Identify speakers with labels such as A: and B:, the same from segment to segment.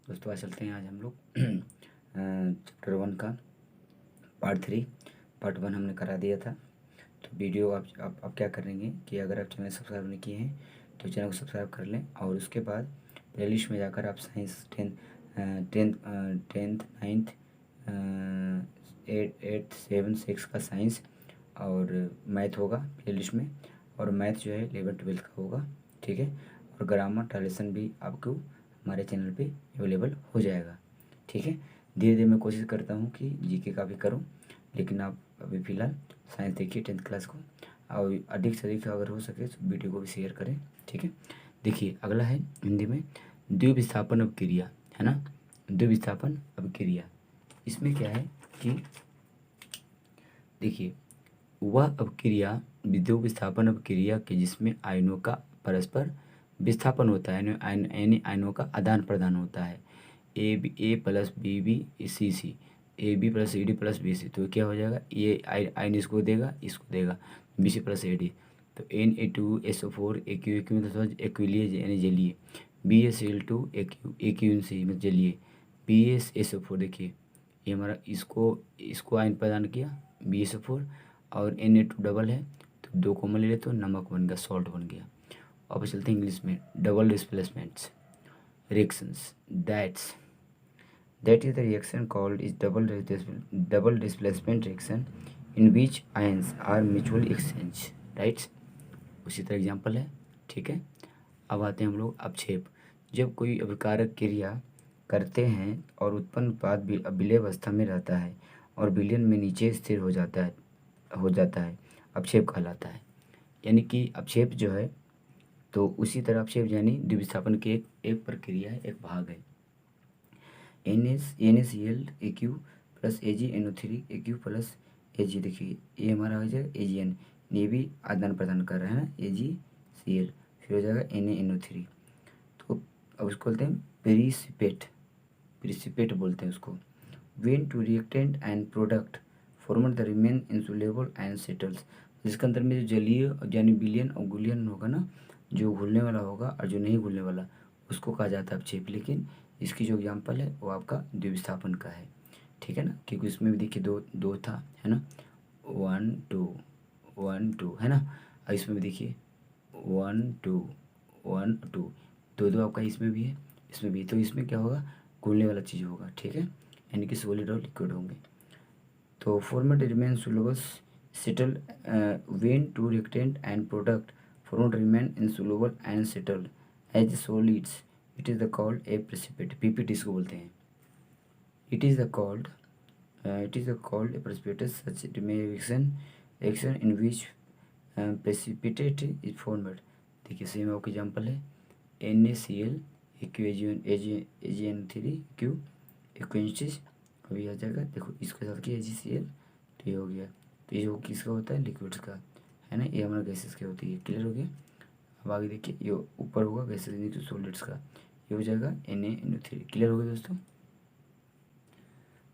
A: दोस्तों आज चलते हैं। आज हम लोग चैप्टर 1 का पार्ट 1 हमने करा दिया था। तो वीडियो आप क्या करेंगे कि अगर आप चैनल सब्सक्राइब नहीं किए हैं तो चैनल को सब्सक्राइब कर लें, और उसके बाद प्लेलिस्ट में जाकर आप साइंस टेंथ नाइन्थ 8 7 6 का साइंस और मैथ होगा प्लेलिस्ट में, और मैथ जो है 11 12 का होगा, ठीक है। और ग्रामर ट्रांसलेशन भी आपको हमारे चैनल पे अवेलेबल हो जाएगा, ठीक है। धीरे धीरे मैं कोशिश करता हूँ कि जीके का भी करूँ, लेकिन आप अभी फ़िलहाल साइंस देखिए 10th क्लास को, और अधिक से अधिक अगर हो सके तो वीडियो को भी शेयर करें, ठीक है। देखिए अगला है हिंदी में द्विविस्थापन अपक्रिया, है ना। द्विविस्थापन अपक्रिया, इसमें क्या है कि देखिए वह अपक्रिया विद्युत विस्थापन अपक्रिया के जिसमें आयनों का परस्पर विस्थापन होता है, यानी आयनों का आदान प्रदान होता है। A plus B B C C, A B plus C D plus B C, तो क्या हो जाएगा, ये आयन इसको देगा B C plus A D. तो Na2SO4 AQ मतलब एक्विलिय यानी जलीय, BaCl2 AQ मतलब जलीय, BaSO4 देखिए ये हमारा इसको आयन प्रदान किया BaSO4, और Na2 डबल है तो 2 कॉमन ले ले तो नमक बन गया, सॉल्ट बन गया। अब चलते हैं इंग्लिश में। Double displacements reactions, that is the reaction called is double displacement reaction in which ions are mutually exchange, right। उसी तरह एग्जाम्पल है, ठीक है। अब आते हैं हम लोग अपक्षेप। जब कोई अभिकारक क्रिया करते हैं और उत्पन्न उत्पाद विलय अवस्था में रहता है और विलयन में नीचे स्थिर हो जाता है अपक्षेप कहलाता है। यानी कि अपक्षेप जो है, तो उसी तरह अपक्षेप यानी द्विविस्थापन की एक प्रक्रिया है, एक भाग है। NaCl AQ plus AgNO3 AQ plus Ag, देखिए ये हमारा हो जाएगा AgN, ये भी आदान प्रदान कर रहा है ना AgCl, फिर हो जाएगा NaNO3। तो अब उसको बोलते हैं प्रिसिपेट बोलते हैं उसको। When two reactant and product form the remain insoluble and settles, जिसके अंदर में जो जलीय यानी विलयन और गुलियन होगा ना, जो घुलने वाला होगा और जो नहीं घुलने वाला, उसको कहा जाता है अपक्षेप। लेकिन इसकी जो एग्जाम्पल है वो आपका द्विविस्थापन का है, ठीक है ना, क्योंकि इसमें भी देखिए दो दो था, है ना, 1 2 है ना। और इसमें भी देखिए 1 2 दो दो आपका इसमें भी है, इसमें भी। तो इसमें क्या होगा, घुलने वाला चीज़ होगा, ठीक है, यानी कि सॉलिड और लिक्विड होंगे। तो formed remain soluble settle when two reactant and product formed remain insoluble and settle as solids, it is the called a precipitate, PPT इसको बोलते हैं। It is the called a precipitate such reaction in which precipitate is formed। देखिए same आपका example है NaCl AgN3 Q एक्वेंसिस, अभी आ जाएगा, देखो इसके साथ किया AgCl, तो ये हो गया। तो ये वो किसका होता है, लिक्विड्स का, है ना, ये हमारा गैसेस की होती है। क्लियर हो गया। अब आगे देखिए ये ऊपर होगा गैसेस नीचे सॉलिड्स का, ये हो जाएगा NaNO3। क्लियर हो गया दोस्तों।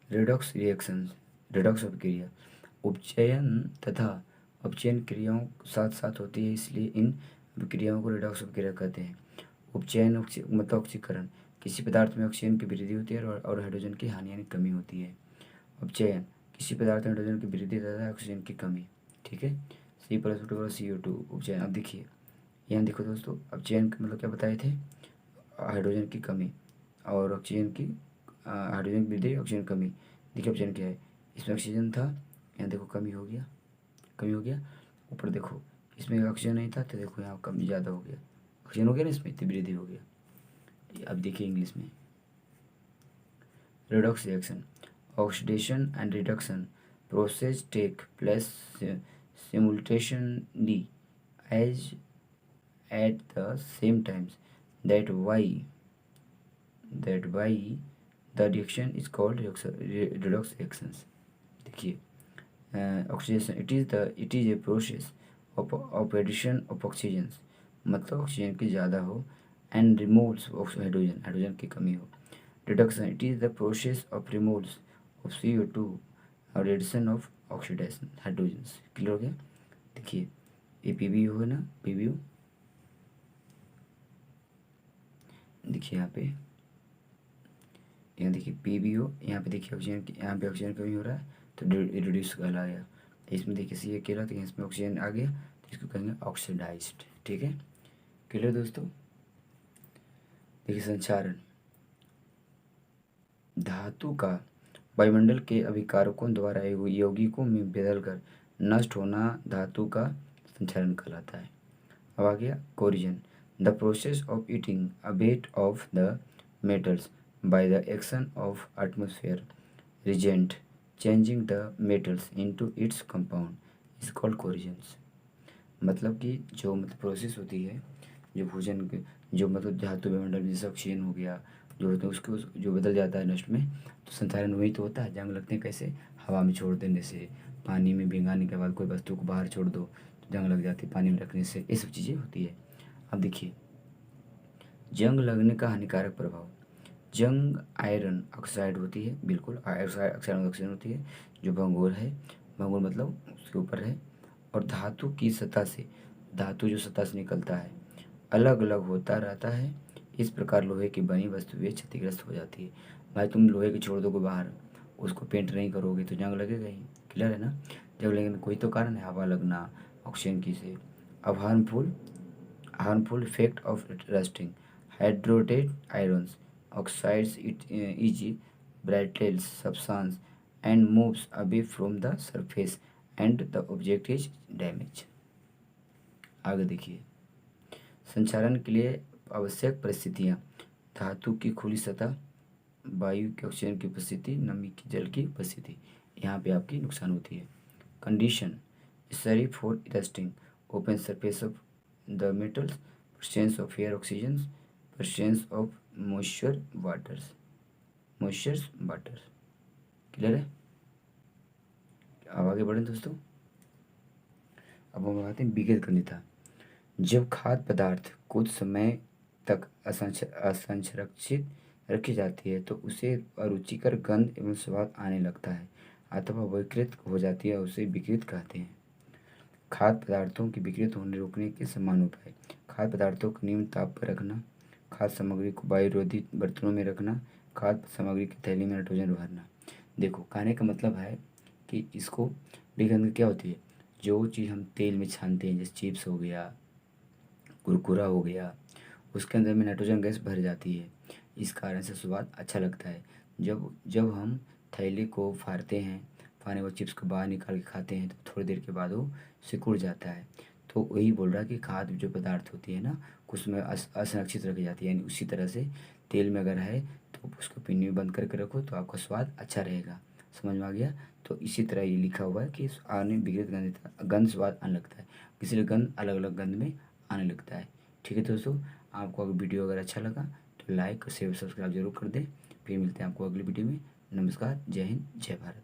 A: रेडॉक्स अपक्रिया उपचयन तथा अपचयन क्रियाओं साथ साथ होती है, इसलिए इन अपक्रियाओं को रेडॉक्स अपक्रिया कहते हैं। उपचयन मतलब ऑक्सीकरण, किसी पदार्थ में ऑक्सीजन की वृद्धि होती है और हाइड्रोजन की हानि यानी कमी होती है। अपचयन, किसी पदार्थ में हाइड्रोजन की वृद्धि तथा ऑक्सीजन की कमी, ठीक है। C+2 उपचयन। अब देखिए यहाँ देखो दोस्तों, अपचयन का मतलब क्या बताए थे, हाइड्रोजन की कमी और ऑक्सीजन की हाइड्रोजन की वृद्धि ऑक्सीजन कमी। देखिए ऑप्शन क्या है, इसमें ऑक्सीजन था, यहाँ देखो कमी हो गया। ऊपर देखो इसमें ऑक्सीजन नहीं था तो देखो यहाँ कमी ज़्यादा हो गया, ऑक्सीजन हो गया ना, इसमें तो वृद्धि हो गया। अब देखिए इंग्लिश में redox reaction, oxidation and reduction process take place simultaneously as at the same times, that why the reaction is called redox reactions। देखिए oxidation, it is a process of addition of oxygen, मतलब oxygen की ज़्यादा हो, and removals of hydrogen की कमी हो। Reduction, it is the process of removals of CO2 और addition of oxidation hydrogen. Clear हो गया। देखिए ये PbU है ना, PbU देखिए यहाँ पे यहाँ देखिए PbO, यहाँ पे देखिए ऑक्सीजन, यहाँ पे ऑक्सीजन कमी हो रहा है तो रिड्यूस कहला गया। इसमें देखिए सी अकेला तो इसमें ऑक्सीजन आ गया तो इसको कहेंगे ऑक्सीडाइज्ड। ठीक है, क्लियर दोस्तों। देखिए संचारण, धातु का वायुमंडल के अभिकारकों द्वारा यौगिकों में बदलकर नष्ट होना धातु का संचारण कहलाता है। अब आ गया corrosion, the process of eating a bit of the metals by the action of atmosphere reagent changing the metals into its compound is called corrosions. मतलब कि जो मतलब प्रोसेस होती है, जो भोजन जो मतलब धातु वायुमंडल जैसे ऑक्सीजन हो गया जो होता है उसको जो बदल जाता है नष्ट में, तो संचारण वही तो होता है। जंग लगते हैं कैसे, हवा में छोड़ देने से, पानी में भिंगाने के बाद कोई वस्तु को बाहर छोड़ दो तो जंग लग जाती है, पानी में रखने से, ये सब चीज़ें होती है। अब देखिए जंग लगने का हानिकारक प्रभाव, जंग आयरन ऑक्साइड होती है, बिल्कुल ऑक्सीजन होती है जो भंगुर है, भंगुर मतलब उसके ऊपर है, और धातु की सतह से, धातु जो सतह से निकलता है अलग अलग होता रहता है। इस प्रकार लोहे की बनी वस्तुएं क्षतिग्रस्त हो जाती है। भाई तुम लोहे की छोड़ दोगे बाहर, उसको पेंट नहीं करोगे तो जंग लगेगा ही, क्लियर है ना। जंग लगने का कोई तो कारण है, हवा लगना, ऑक्सीजन की से। अब harmful effect of rusting, hydrated irons oxides it easy brittles substance and moves away from the surface and the object is damaged। आगे देखिए संचारण के लिए आवश्यक परिस्थितियाँ, धातु की खुली सतह, वायु के ऑक्सीजन की उपस्थिति, नमी की जल की उपस्थिति, यहाँ पे आपकी नुकसान होती है। Condition necessary for rusting, open surface of the metals, presence of air oxygen, presence of moisture waters, clear है। अब आगे बढ़ें दोस्तों। अब हम आते हैं विकृत गंधिता। जब खाद्य पदार्थ कुछ समय तक असंरक्षित रखी जाती है तो उसे अरुचिकर गंध एवं स्वाद आने लगता है अथवा विकृत हो जाती है, उसे विकृत कहते हैं। खाद्य पदार्थों की विकृत होने रोकने के समान उपाय, खाद्य पदार्थों को निम्न ताप पर रखना, खाद्य सामग्री को वायुरोधी बर्तनों में रखना, खाद्य सामग्री की थैली में नाइट्रोजन भरना। देखो कहने का मतलब है कि इसको विगंध क्या होती है, जो चीज़ हम तेल में छानते हैं जैसे चिप्स हो गया, कुरकुरा हो गया, उसके अंदर में नाइट्रोजन गैस भर जाती है, इस कारण से स्वाद अच्छा लगता है। जब हम थैली को फाड़ते हैं, फाड़ने के बाद चिप्स को बाहर निकाल के खाते हैं तो थोड़ी देर के बाद वो सिकुड़ जाता है। तो वही बोल रहा है कि खाद्य जो पदार्थ होती है ना कुछ में असंरक्षित रखी जाती है, यानी उसी तरह से तेल में अगर है तो उसको पीने में बंद करके रखो तो आपका स्वाद अच्छा रहेगा। समझ में आ गया। तो इसी तरह ये लिखा हुआ है कि आने विकृत गंध स्वाद आने लगता है, इसलिए गंध अलग अलग गंध में आने लगता है। ठीक है दोस्तों, आपको अगर वीडियो अगर अच्छा लगा तो लाइक और शेयर सब्सक्राइब जरूर कर दें। फिर मिलते हैं आपको अगली वीडियो में। नमस्कार, जय हिंद, जय भारत।